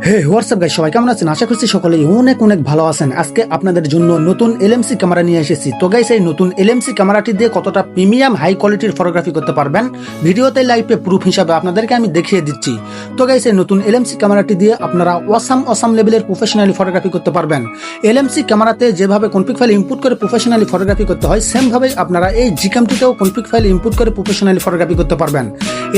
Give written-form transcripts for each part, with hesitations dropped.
হে WhatsApp guys, সবাই কেমন আছেন? আশা করছি সকলেই অনেক অনেক ভালো আছেন। আজকে আপনাদের জন্য নতুন এলএমসি ক্যামেরা নিয়ে এসেছি। তো গাইস, এই নতুন এলএমসি ক্যামেরাটি দিয়ে কতটা প্রিমিয়াম হাই কোয়ালিটির ফটোগ্রাফি করতে পারবেন ভিডিওতে লাইভে প্রুফ হিসাবে আপনাদেরকে আমি দেখিয়ে দিচ্ছি। তো গাইস, এই নতুন এলএমসি ক্যামেরাটি দিয়ে আপনারা অসাম লেভেলের প্রফেশনালি ফটোগ্রাফি করতে পারবেন। এলএমসি ক্যামেরাতে যেভাবে কনফিগ ফাইল ইনপুট করে প্রফেশনালি ফটোগ্রাফি করতে হয়, সেম ভাবে আপনারা এই জিক্যামটিতেও কনফিগ ফাইল ইনপুট করে প্রফেশনালি ফটোগ্রাফি করতে পারবেন।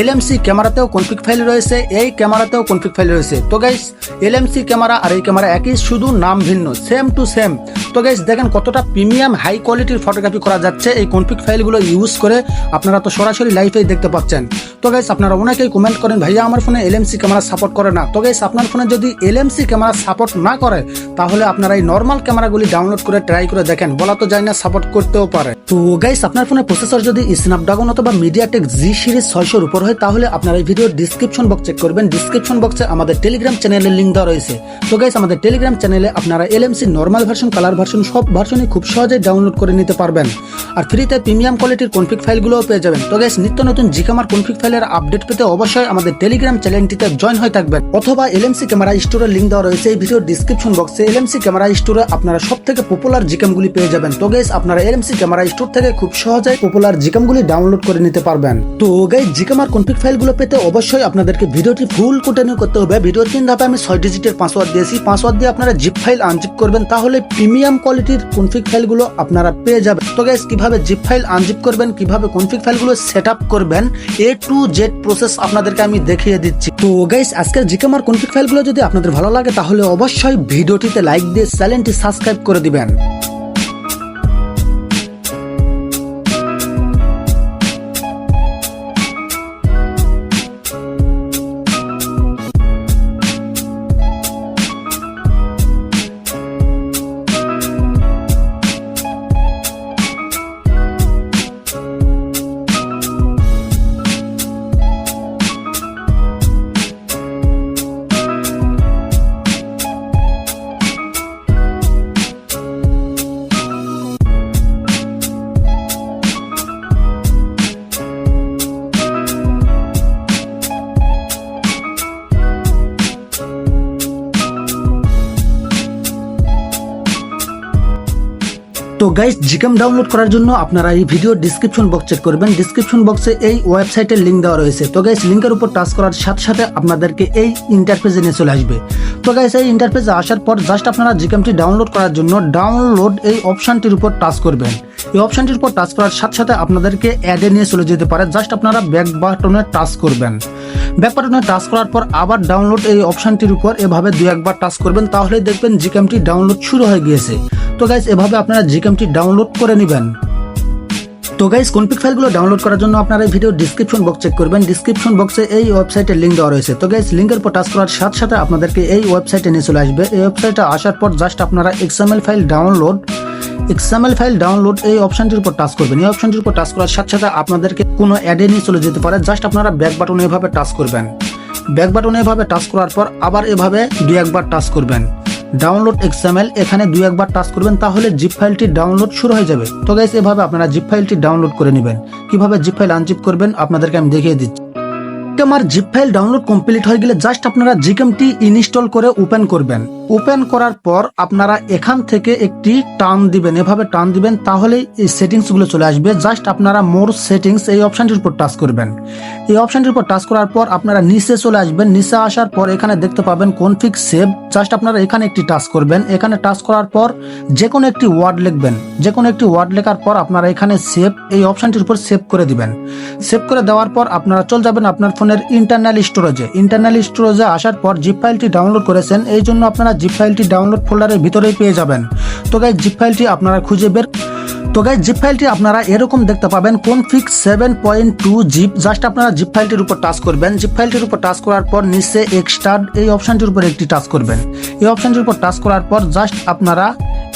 এলএমসি ক্যামেরাতেও কনফিগ ফাইল রয়েছে, এই ক্যামেরাতেও কনফিগ ফাইল রয়েছে। তো গাইস, এলএমসি ক্যামেরা আর এই ক্যামেরা একই, শুধু নাম ভিন্ন, সেম টু সেম। তো গাইস, দেখেন কতটা প্রিমিয়াম হাই কোয়ালিটির ফটোগ্রাফি করা যাচ্ছে এই কনফিগ ফাইলগুলো ইউজ করে। আপনারা তো সরাসরি লাইভেই দেখতে পাচ্ছেন। তো গাইস, আপনারা অনেকেই কমেন্ট করেন, ভাইয়া আমার ফোনে এলএমসি ক্যামেরা সাপোর্ট করে না। তো গাইস, আপনার ফোনে যদি এলএমসি ক্যামেরা সাপোর্ট না করে, তাহলে আপনারা এই নর্মাল ক্যামেরাগুলি ডাউনলোড করে ট্রাই করে দেখেন, বলা তো যায় না, সাপোর্ট করতেও পারে। তো গাইস, আপনার ফোনে প্রসেসর যদি স্ন্যাপড্রাগন অথবা মিডিয়াটেক জি সিরিজ 600 উপর হয়, তাহলে আপনারা এই ভিডিওর ডিসক্রিপশন বক্স চেক করবেন। ডিসক্রিপশন বক্সে আমাদের টেলিগ্রাম চ্যানেলের লিঙ্ক দেওয়া রয়েছে। তো গাইস, আমাদের টেলিগ্রাম চ্যানেলে আপনারা LMC normal version, colour version সব ভার্সনই খুব সহজেই ডাউনলোড করে নিতে পারবেন। আর ফ্রিতে প্রিমিয়াম কোয়ালিটির কনফিগ ফাইলগুলোও পেয়ে যাবেন। তো গাইস, নিত্য নতুন জিক্যামের কনফিগ ফাইলের আপডেট পেতে অবশ্যই আমাদের টেলিগ্রাম চ্যানেলটিতে জয়েন হয়ে থাকবেন, অথবা এলএমসি ক্যামেরা স্টোরের লিঙ্ক দেওয়া রয়েছে এই ভিডিওর ডিসক্রিপশন বক্সে। এলএমসি ক্যামেরা স্টোরে আপনারা সবথেকে পপুলার জিক্যামগুলি পেয়ে যাবেন। তো গাইস, আপনারা এলএমসি ক্যামেরা স্টোর থেকে খুব সহজেই পপুলার জিক্যামগুলি ডাউনলোড করে নিতে পারবেন। তো গাইস, জিক্যামের কনফিগ ফাইলগুলো পেতে অবশ্যই আপনাদেরকে ভিডিওটি ফুল কন্টিনিউ করতে হবে। ভিডিওর 3 ধাপে আমি 6 ডিজিটের পাসওয়ার্ড দিয়েছি। পাসওয়ার্ড দিয়ে আপনারা জিপ ফাইল আনজিপ করবেন, তাহলে প্রিমিয়াম কোয়ালিটির কনফিগ ফাইলগুলো আপনারা পেয়ে যাবেন। তো গাইস, কিভাবে জিপ ফাইল আনজিপ করবেন, কিভাবে কনফিগ ফাইলগুলো সেটআপ করবেন, A to Z প্রসেস আপনাদেরকে আমি দেখিয়ে দিচ্ছি। তো গাইস, আজকের জিক্যামের কনফিগ ফাইলগুলো যদি আপনাদের ভালো লাগে, তাহলে অবশ্যই ভিডিওটিতে লাইক দিয়ে চ্যানেলটি সাবস্ক্রাইব করে দিবেন। তো গাইস, জিক্যাম ডাউনলোড করার জন্য আপনারা এই ভিডিও ডিসক্রিপশন বক্স চেক করবেন। ডিসক্রিপশন বক্সে এই ওয়েবসাইটের লিঙ্ক দেওয়া রয়েছে। তো গাইস, লিঙ্কের উপর টাচ করার সাথে সাথে আপনাদেরকে এই ইন্টারফেসে নিয়ে চলে আসবে। তো গাইস, এই ইন্টারফেসে আসার পর জাস্ট আপনারা জিক্যামটি ডাউনলোড করার জন্য ডাউনলোড এই অপশনটির উপর টাচ করবেন। এই অপশনটির উপর টাচ করার সাথে সাথে আপনাদেরকে অ্যাডে নিয়ে চলে যেতে পারে। জাস্ট আপনারা ব্যাক বাটনে টাচ করবেন। ব্যাক বাটনে টাচ করার পর আবার ডাউনলোড এই অপশনটির উপর এভাবে 2-1 টাচ করবেন, তাহলে দেখবেন জিক্যামটি ডাউনলোড শুরু হয়ে গিয়েছে। তো গাইস, এভাবে আপনারা জিক্যামটি ডাউনলোড করে নেবেন। তো গাইস, কনফিগ ফাইলগুলো ডাউনলোড করার জন্য আপনারা এই ভিডিও ডিসক্রিপশন বক্স চেক করবেন। ডিসক্রিপশন বক্সে এই ওয়েবসাইটের লিঙ্ক দেওয়া রয়েছে। তো গাইস, লিঙ্কের উপর টাচ করার সাথে সাথে আপনাদেরকে এই ওয়েবসাইটে নিয়ে চলে আসবে। এই ওয়েবসাইটে আসার পর জাস্ট আপনারা XML ফাইল ডাউনলোড এই অপশনটির উপর টাচ করবেন। এই অপশনটির উপর টাচ করার সাথে সাথে আপনাদেরকে কোনো অ্যাডে নিয়ে চলে যেতে পারে। জাস্ট আপনারা ব্যাক বাটনে এভাবে টাচ করবেন। ব্যাক বাটনে এভাবে টাচ করার পর আবার এভাবে 2-1 টাচ করবেন। ডাউনলোড XML এখানে 2-1 টাচ করবেন, তাহলে জিপ ফাইলটি ডাউনলোড শুরু হয়ে যাবে। তো গাইস, এভাবে আপনারা জিপ ফাইলটি ডাউনলোড করে নেবেন। কিভাবে জিপ ফাইল আনজিপ করবেন আপনাদেরকে আমি দেখিয়ে দিচ্ছি। আমার জিপ ফাইল ডাউনলোড কমপ্লিট হয়ে গেলে জাস্ট আপনারা জিক্যামটি ইনস্টল করে ওপেন করবেন। ওপেন করার পর আপনারা এখান থেকে একটি টার্ন দিবেন, এভাবে টার্ন দিবেন, তাহলে এই সেটিংসগুলো চলে আসবে। জাস্ট আপনারা মোর সেটিংস এই অপশনটির উপর টাচ করবেন। এই অপশনটির উপর টাচ করার পর আপনারা নিচে চলে আসবেন। নিচে আসার পর এখানে দেখতে পাবেন কনফিগ সেভ। জাস্ট আপনারা এখানে একটি টাচ করবেন। এখানে টাচ করার পর যে কোনো একটি ওয়ার্ড লিখবেন। যে কোনো একটি ওয়ার্ড লেখার পর আপনারা এখানে সেভ এই অপশনটির উপর সেভ করে দিবেন। সেভ করে দেওয়ার পর আপনারা চলে যাবেন আপনার ফোনের ইন্টারনাল স্টোরেজে আসার পর জিপ ফাইলটি ডাউনলোড করেছেন, এই জন্য আপনারা জিপ ফাইলটি ডাউনলোড ফোল্ডারের ভিতরেই পেয়ে যাবেন। তো গাইস, জিপ ফাইলটি আপনারা খুঁজে বের জিপ ফাইলটি আপনারা এরকম দেখতে পাবেন, config 7.2 জিপ। জাস্ট আপনারা জিপ ফাইলটির উপর টাচ করবেন। জিপ ফাইলটির উপর টাচ করার পর নিচে এক্সট্রাক্ট এই অপশনটির উপর একটি টাচ করবেন। এই অপশনটির উপর টাচ করার পর জাস্ট আপনারা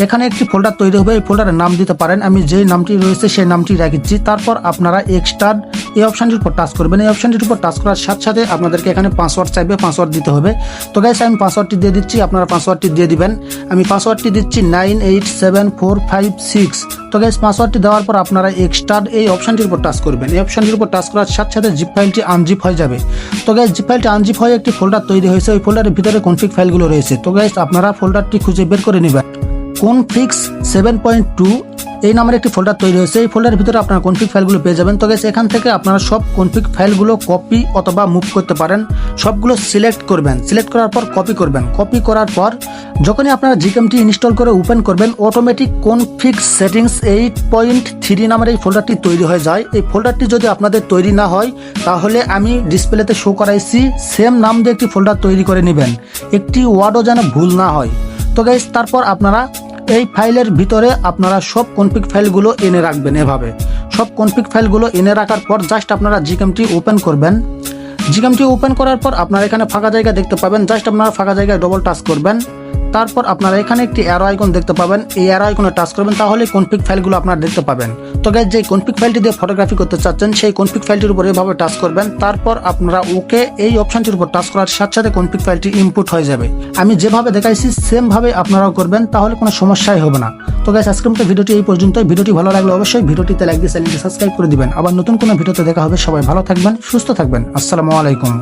এখানে একটি ফোল্ডার তৈরি হবে, এই ফোল্ডারের নাম দিতে পারেন, আমি যেই নামটি রয়েছে সেই নামটি রাখিচ্ছি। তারপর আপনারা এক্সট্রাড এই অপশানটির উপর টাচ করবেন। এই অপশানটির উপর টাচ করার সাথে সাথে আপনাদেরকে এখানে পাসওয়ার্ড চাইবে, পাসওয়ার্ড দিতে হবে। তো গাইস আমি পাসওয়ার্ডটি দিয়ে দিচ্ছি, আপনারা পাসওয়ার্ডটি দিয়ে দিবেন। আমি পাসওয়ার্ডটি দিচ্ছি 987456। তো গাইস পাসওয়ার্ডটি দেওয়ার পর আপনারা এক্সট্রাড এই অপশানটির উপর টাচ করবেন। এই অপশানটির উপর টাচ করার সাথে সাথে জিপ ফাইলটি আনজিপ হয়ে যাবে। তো গাইস জিপ ফাইলটি আনজিপ হয়ে একটি ফোল্ডার তৈরি হয়েছে, ওই ফোল্ডারের ভিতরে কনফিগ ফাইলগুলো রয়েছে। তো গাইস আপনারা ফোল্ডারটি খুঁজে বের করে নেবেন। কনফিক্স 7.2 এই নামের একটি ফোল্ডার তৈরি হয়েছে, এই ফোল্ডারের ভিতরে আপনারা কনফিগ ফাইলগুলো পেয়ে যাবেন। তো গাইস এখান থেকে আপনারা সব কনফিগ ফাইলগুলো কপি অথবা মুভ করতে পারেন। সবগুলো সিলেক্ট করবেন, সিলেক্ট করার পর কপি করবেন। কপি করার পর যখনই আপনারা জিকেমটি ইনস্টল করে ওপেন করবেন, অটোমেটিক কনফিগ সেটিংস 8.3 নামের এই ফোল্ডারটি তৈরি হয়ে যায়। এই ফোল্ডারটি যদি আপনাদের তৈরি না হয় তাহলে আমি ডিসপ্লেতে শো করাইছি সেম নাম দিয়ে একটি ফোল্ডার তৈরি করে নেবেন, একটি ওয়ার্ডও যেন ভুল না হয়। তো গাইস তারপর আপনারা এই ফাইলের ভিতরে আপনারা সব কনফিগ ফাইলগুলো এনে রাখবেন। এভাবে সব কনফিগ ফাইলগুলো এনে রাখার পর জাস্ট আপনারা জিকেমটি ওপেন করবেন। জিকেমটি ওপেন করার পর আপনারা এখানে ফাঁকা জায়গা দেখতে পাবেন, জাস্ট আপনারা ফাঁকা জায়গায় ডবল টাচ করবেন। তারপর আপনারা এখানে একটি অ্যারো আইকন দেখতে পাবেন, এই অ্যারো আইকনে টাচ করবেন, তাহলে কনফিগ ফাইলগুলো আপনারা দেখতে পাবেন। তো গাইস যে কনফিগ ফাইলটি দিয়ে ফটোগ্রাফি করতে চাচ্ছেন সেই কনফিগ ফাইলটির উপর এভাবে টাচ করবেন। তারপর আপনারা ওকে এই অপশনটির উপর টাচ করার সাথে সাথে কনফিগ ফাইলটি ইনপুট হয়ে যাবে। আমি যেভাবে দেখাইছি সেম ভাবে আপনারাও করবেন, তাহলে কোনো সমস্যাই হবে না। তো গাইস আজকের মতো ভিডিওটি এই পর্যন্তই। ভিডিওটি ভালো লাগলে অবশ্যই ভিডিওটিতে লাইক দিয়ে চ্যানেলটি সাবস্ক্রাইব করে দিবেন। আবার নতুন কোনো ভিডিওতে দেখা হবে। সবাই ভালো থাকবেন, সুস্থ থাকবেন। আসসালামু আলাইকুম।